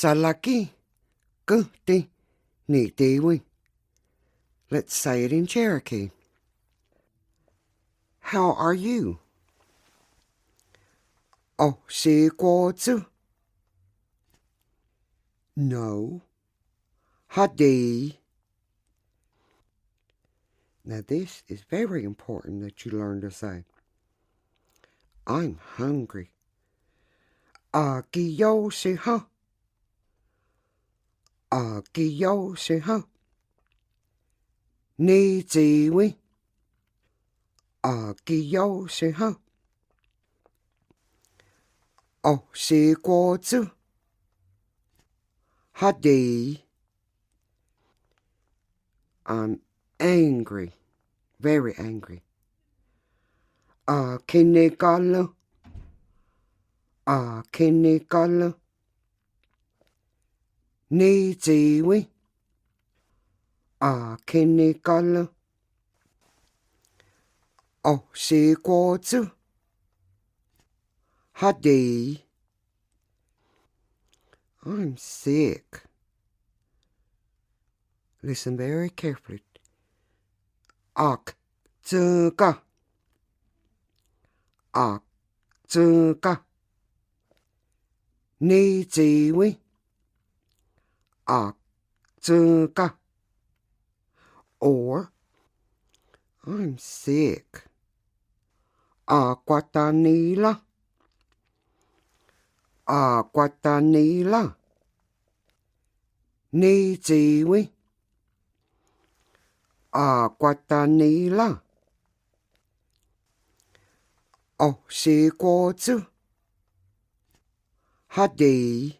Tsalagi, gvhdi, nidiwi. Let's say it in Cherokee. How are you? Osigwotsu. No. Hadi. Now this is very important that you learn to say. I'm hungry. Agiyosiha. Agiyosiha. Nitsiwi. Agiyosiha. Osigwotsu. Hadi. I'm angry, very angry. Agingala. Agingala. Nitsiwi. Agingala. Osigwotsu. Hadi. I'm sick. Listen very carefully. Agtsvga. Agtsvga. Nitsiwi. Agtsvga. Or, I'm sick. Agwadanila. Agwadanila. Nitsiwi. Agwadanila. Osigwotsu. Hadi.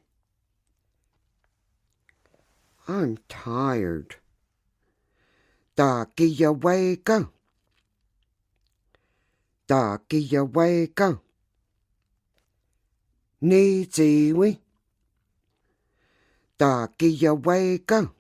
I'm tired. Dagiyawega. Dagiyawega. Nitsiwi. Dagiyawega.